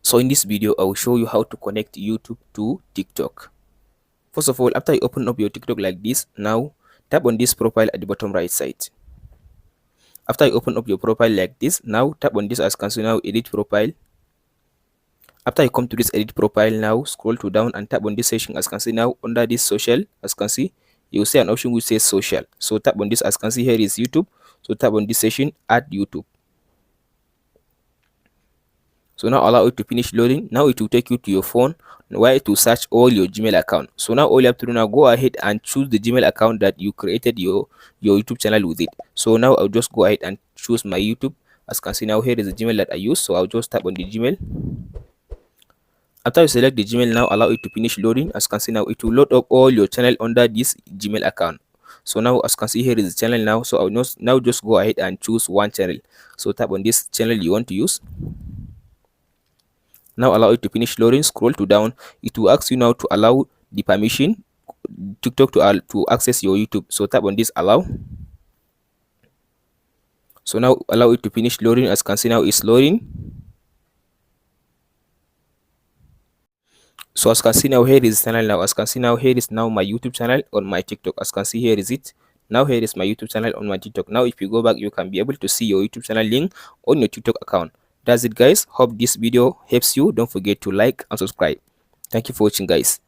So in this video, I will show you how to connect YouTube to TikTok. First of all, after you open up your TikTok like this, now tap on this profile at the bottom right side. After you open up your profile like this, now tap on this as can see now edit profile. After you come to this edit profile, now scroll to down and tap on this section as can see now under this social as can see you will see an option which says social. So tap on this as can see here is YouTube. So tap on this section, add YouTube. So now allow it to finish loading. Now it will take you to your phone where to search all your Gmail account. So now all you have to do now, go ahead and choose the Gmail account that you created your YouTube channel with it. So now I'll just go ahead and choose my YouTube. As you can see now, here is the Gmail that I use. So I'll just tap on the Gmail. After you select the Gmail, now allow it to finish loading. As you can see now, it will load up all your channel under this Gmail account. So now as you can see, here is the channel now. So I'll now just go ahead and choose one channel. So tap on this channel you want to use. Now allow it to finish loading. Scroll to down. It will ask you now to allow the permission TikTok to access your YouTube. So tap on this allow. So now allow it to finish loading. As you can see now, it's loading. So as you can see now, here is the channel now. As you can see now, here is now my YouTube channel on my TikTok. As you can see, here is it. Now here is my YouTube channel on my TikTok. Now if you go back, you can be able to see your YouTube channel link on your TikTok account. That's it guys. Hope this video helps you. Don't forget to like and subscribe. Thank you for watching guys.